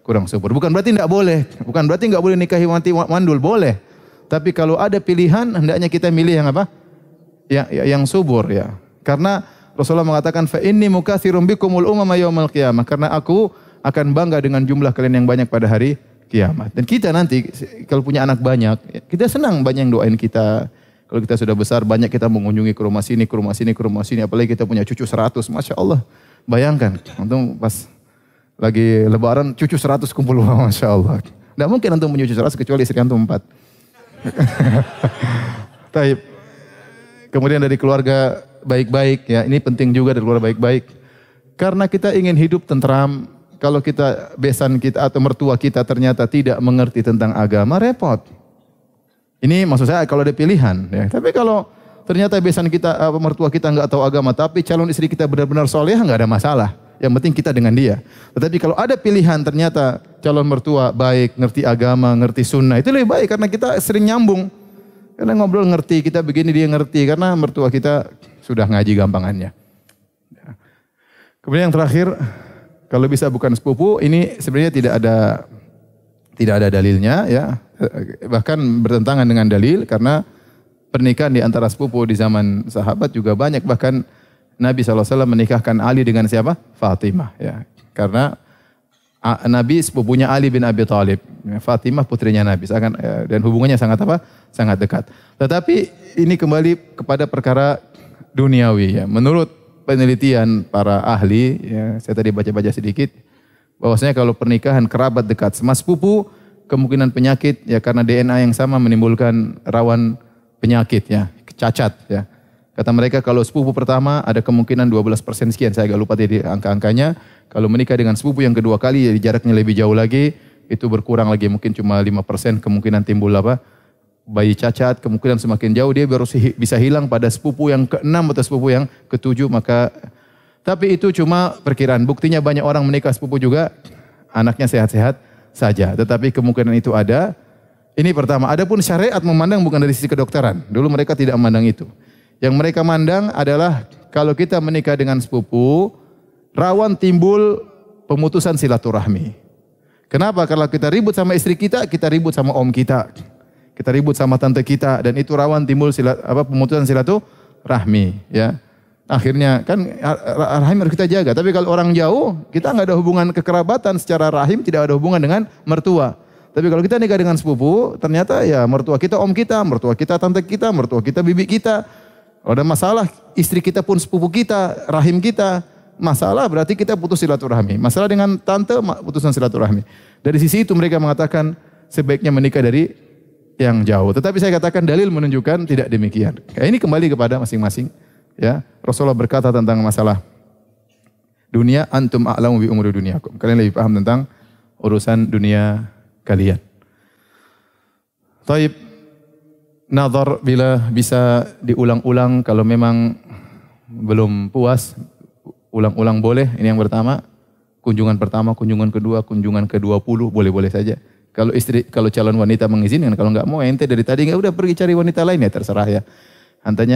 kurang subur. Bukan berarti enggak boleh. Bukan berarti enggak boleh nikahi wanita mandul. Boleh. Tapi kalau ada pilihan, hendaknya kita milih yang apa? Yang subur ya. Karena Rasulullah mengatakan, "Fa inni mukatsirun bikumul umama yaumal qiyamah." Karena aku akan bangga dengan jumlah kalian yang banyak pada hari kiamat. Dan kita nanti kalau punya anak banyak, kita senang banyak yang doain kita. Kalau kita sudah besar, banyak kita mengunjungi ke rumah sini, ke rumah sini, ke rumah sini. Apalagi kita punya cucu 100, Masya Allah. Bayangkan, untung pas lagi lebaran, cucu 100 kumpul, Masya Allah. Tidak mungkin antum punya cucu 100 kecuali istri antum 4. Taib. Kemudian dari keluarga baik-baik, ya ini penting juga dari keluarga baik-baik. Karena kita ingin hidup tentram, kalau kita besan kita atau mertua kita ternyata tidak mengerti tentang agama, repot. Ini maksud saya kalau ada pilihan. Ya. Tapi kalau ternyata besan kita, mertua kita nggak tahu agama, tapi calon istri kita benar-benar soleh, nggak ada masalah. Yang penting kita dengan dia. Tetapi kalau ada pilihan ternyata calon mertua baik, ngerti agama, ngerti sunnah, itu lebih baik karena kita sering nyambung. Karena ngobrol ngerti, kita begini dia ngerti. Karena mertua kita sudah ngaji gampangannya. Kemudian yang terakhir, kalau bisa bukan sepupu, ini sebenarnya tidak ada dalilnya ya. Bahkan bertentangan dengan dalil karena pernikahan di antara sepupu di zaman sahabat juga banyak. Bahkan Nabi SAW menikahkan Ali dengan siapa? Fatimah ya. Karena Nabi sepupunya Ali bin Abi Thalib. Fatimah putrinya Nabi. Dan hubungannya sangat apa? Sangat dekat. Tetapi ini kembali kepada perkara duniawi ya. Menurut penelitian para ahli, ya, saya tadi baca-baca sedikit, bahwasanya kalau pernikahan kerabat dekat sama sepupu, kemungkinan penyakit ya karena DNA yang sama menimbulkan rawan penyakit ya, cacat ya. Kata mereka kalau sepupu pertama ada kemungkinan 12% sekian, saya agak lupa tadi angka-angkanya. Kalau menikah dengan sepupu yang kedua kali, jadi jaraknya lebih jauh lagi, itu berkurang lagi, mungkin cuma 5% kemungkinan timbul apa? Bayi cacat, kemungkinan semakin jauh dia baru bisa hilang pada sepupu yang ke-6 atau sepupu yang ke-7, maka tapi itu cuma perkiraan. Buktinya banyak orang menikah sepupu juga anaknya sehat-sehat saja, tetapi kemungkinan itu ada. Ini pertama. Adapun syariat memandang bukan dari sisi kedokteran. Dulu mereka tidak memandang itu. Yang mereka mandang adalah kalau kita menikah dengan sepupu, rawan timbul pemutusan silaturahmi. Kenapa? Kalau kita ribut sama istri kita, kita ribut sama om kita. Kita ribut sama tante kita dan itu rawan timbul pemutusan silaturahmi ya. Akhirnya kan rahim harus kita jaga. Tapi kalau orang jauh, kita nggak ada hubungan kekerabatan secara rahim, tidak ada hubungan dengan mertua. Tapi kalau kita nikah dengan sepupu, ternyata ya mertua kita om kita, mertua kita tante kita, mertua kita bibi kita. Kalau ada masalah, istri kita pun sepupu kita, rahim kita. Masalah berarti kita putus silaturahmi. Masalah dengan tante, putusan silaturahmi. Dari sisi itu mereka mengatakan sebaiknya menikah dari yang jauh. Tetapi saya katakan dalil menunjukkan tidak demikian. Ini kembali kepada masing-masing. Ya, Rasulullah berkata tentang masalah dunia, antum a'lamu bi umuri dunyakum. Kalian lebih paham tentang urusan dunia kalian. Taib, nazar bila bisa diulang-ulang, kalau memang belum puas, ulang-ulang boleh. Ini yang pertama. Kunjungan pertama, kunjungan kedua, kunjungan ke-20 boleh-boleh saja. Kalau calon wanita mengizinkan, kalau enggak mau ente dari tadi enggak udah pergi cari wanita lain ya terserah ya.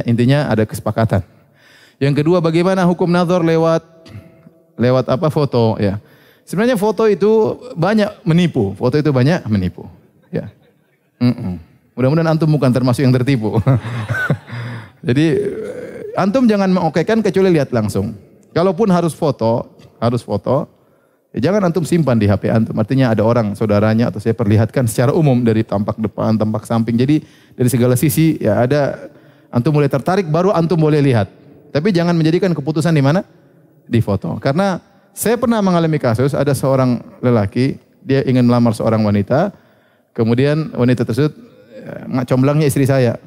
Intinya ada kesepakatan. Yang kedua, bagaimana hukum nazar lewat apa foto ya. Sebenarnya foto itu banyak menipu. Foto itu banyak menipu ya. Mudah-mudahan antum bukan termasuk yang tertipu. Jadi antum jangan mengokekan kecuali lihat langsung. Kalaupun harus foto, ya jangan antum simpan di HP antum. Artinya ada orang saudaranya atau saya perlihatkan secara umum dari tampak depan, tampak samping. Jadi dari segala sisi ya ada, antum mulai tertarik baru antum boleh lihat. Tapi jangan menjadikan keputusan di mana? Di foto. Karena saya pernah mengalami kasus ada seorang lelaki, dia ingin melamar seorang wanita. Kemudian wanita tersebut comblangnya istri saya.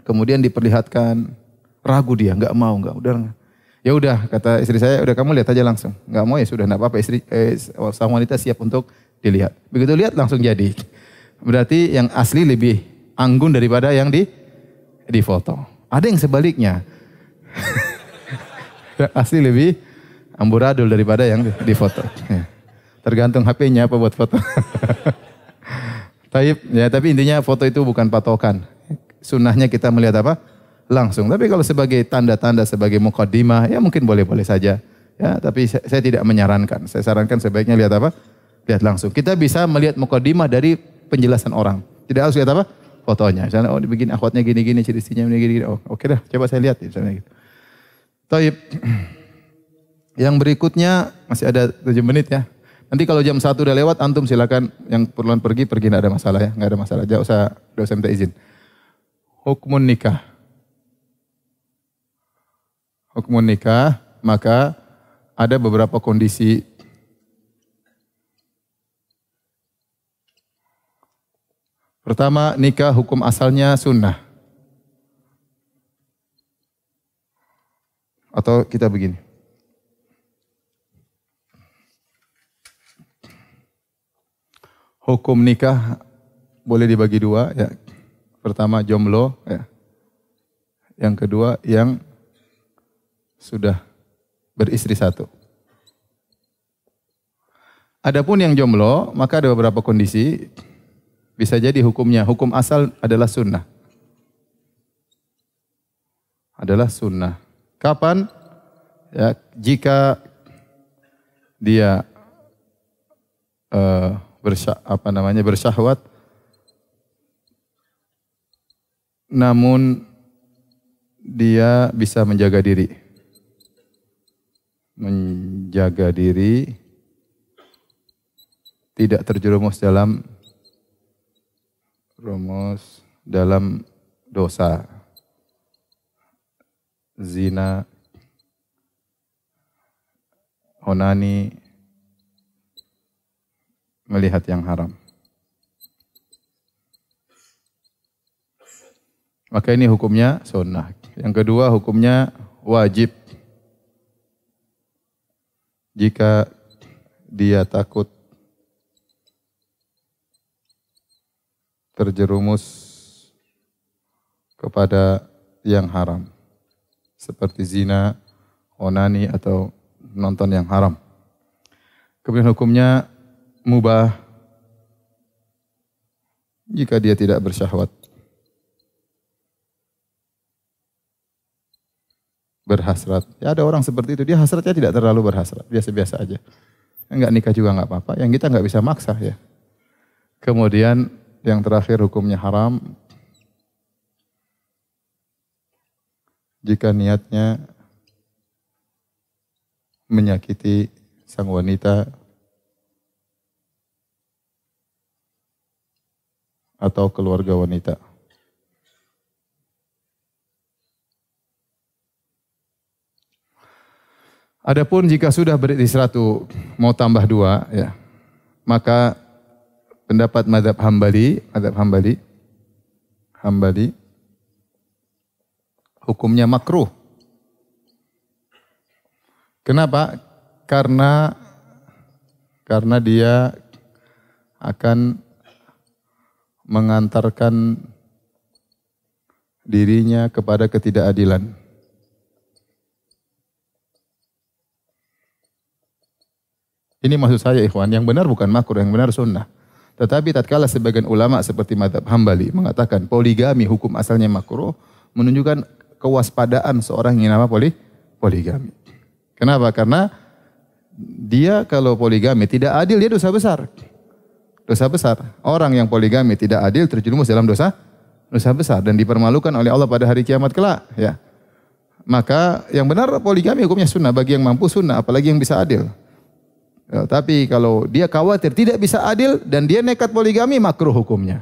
Kemudian diperlihatkan, ragu dia, enggak mau, udah. Ya udah, kata istri saya, udah kamu lihat aja langsung. Enggak mau ya sudah, enggak apa-apa. Sang wanita siap untuk dilihat. Begitu lihat langsung jadi. Berarti yang asli lebih anggun daripada yang di foto. Ada yang sebaliknya. Yang asli lebih amburadul daripada yang di foto. Ya. Tergantung HP-nya apa buat foto. Tapi intinya foto itu bukan patokan. Sunnahnya kita melihat apa? Langsung. Tapi kalau sebagai tanda-tanda, sebagai muqaddimah, ya mungkin boleh-boleh saja. Ya, tapi saya tidak menyarankan. Saya sarankan sebaiknya lihat apa? Lihat langsung. Kita bisa melihat muqaddimah dari penjelasan orang. Tidak harus lihat apa? Fotonya. Misalnya, oh dibikin akhwatnya gini-gini, ciri-cirinya gini-gini. Oh, oke dah, coba saya lihat. Misalnya gitu. Taib. Yang berikutnya, masih ada 7 menit ya. Nanti kalau jam 1 udah lewat, antum silakan yang perluan pergi, tidak ada masalah ya. Enggak ada masalah. Jangan usah minta izin. Hukmun nikah. Hukmun nikah, maka ada beberapa kondisi. Pertama, nikah hukum asalnya sunnah. Atau kita begini. Hukum nikah boleh dibagi 2 ya. Pertama jomblo ya. Yang kedua yang sudah beristri 1. Adapun yang jomblo, maka ada beberapa kondisi. Bisa jadi hukum asal adalah sunnah. adalah sunnah. Kapan? Ya, jika dia bersyahwat, namun dia bisa menjaga diri. Menjaga diri, tidak terjerumus dalam dosa, zina, onani, melihat yang haram. Maka ini hukumnya sunnah. Yang kedua hukumnya wajib. Jika dia takut terjerumus kepada yang haram, seperti zina, onani, atau nonton yang haram. Kemudian hukumnya mubah jika dia tidak bersyahwat. Berhasrat. Ya, ada orang seperti itu, dia hasratnya tidak terlalu berhasrat, biasa-biasa aja. Enggak nikah juga enggak apa-apa, yang kita enggak bisa maksa ya. Kemudian yang terakhir hukumnya haram jika niatnya menyakiti sang wanita atau keluarga wanita. Adapun jika sudah berisratu mau tambah 2 ya, maka pendapat mazhab Hambali hukumnya makruh. Kenapa? Karena dia akan mengantarkan dirinya kepada ketidakadilan. Ini maksud saya ikhwan, yang benar bukan makruh, yang benar sunnah. Tetapi tatkala sebagian ulama seperti mazhab Hambali mengatakan poligami hukum asalnya makruh, menunjukkan kewaspadaan seorang yang nama poligami. Kenapa? Karena dia kalau poligami tidak adil, dia dosa besar. Dosa besar. Orang yang poligami tidak adil terjerumus dalam dosa besar dan dipermalukan oleh Allah pada hari kiamat kelak, ya. Maka yang benar poligami hukumnya sunnah, bagi yang mampu sunnah, apalagi yang bisa adil. Ya, tapi kalau dia khawatir tidak bisa adil dan dia nekat poligami, makruh hukumnya.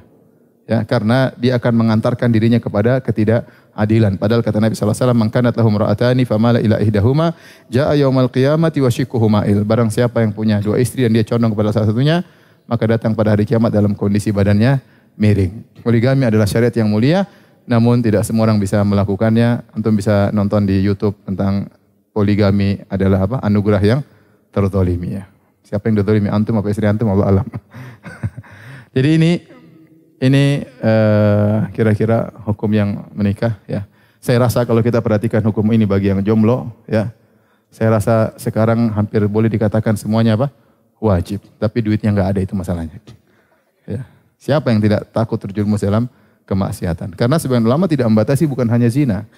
Ya, karena dia akan mengantarkan dirinya kepada ketidakadilan. Padahal kata Nabi SAW, "Man kanat lahum ra'atani famala ila ihdahuma, jaa yaumal qiyamati wa shiqquhu ma'il." Barang siapa yang punya 2 istri dan dia condong kepada salah satunya, maka datang pada hari kiamat dalam kondisi badannya miring. Poligami adalah syariat yang mulia, namun tidak semua orang bisa melakukannya. Antum bisa nonton di YouTube tentang poligami adalah apa? Anugerah yang terzalimi ya. Siapa yang terzalimi, antum apa istri antum, Allah alam. Jadi ini kira-kira hukum yang menikah ya. Saya rasa kalau kita perhatikan hukum ini bagi yang jomblo ya, saya rasa sekarang hampir boleh dikatakan semuanya apa? Wajib. Tapi duitnya enggak ada, itu masalahnya. Ya. Siapa yang tidak takut terjerumus dalam kemaksiatan? Karena sebagian ulama tidak membatasi bukan hanya zina,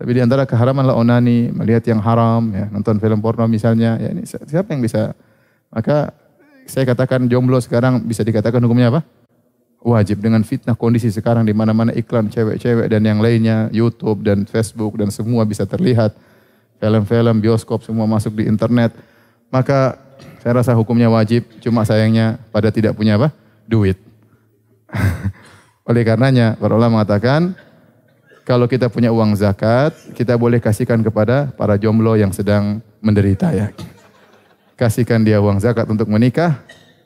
tapi di antara keharaman lah onani, melihat yang haram ya, nonton film porno misalnya. Ya, ini siapa yang bisa? Maka saya katakan jomblo sekarang bisa dikatakan hukumnya apa? Wajib, dengan fitnah kondisi sekarang di mana-mana iklan cewek-cewek dan yang lainnya, YouTube dan Facebook dan semua bisa terlihat. Film-film, bioskop semua masuk di internet. Maka saya rasa hukumnya wajib, cuma sayangnya pada tidak punya apa? Duit. Oleh karenanya para ulama mengatakan kalau kita punya uang zakat, kita boleh kasihkan kepada para jomblo yang sedang menderita ya. Kasihkan dia uang zakat untuk menikah,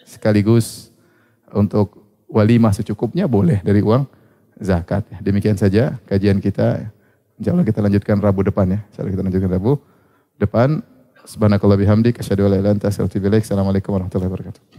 sekaligus untuk walimah secukupnya boleh dari uang zakat. Demikian saja kajian kita. Insyaallah kita lanjutkan Rabu depan ya. Insyaallah kita lanjutkan Rabu depan. Subhanakallah bihamdik asyhadu an la ilaha illa anta astaghfiruka wa atubu ilaik. Assalamualaikum warahmatullahi wabarakatuh.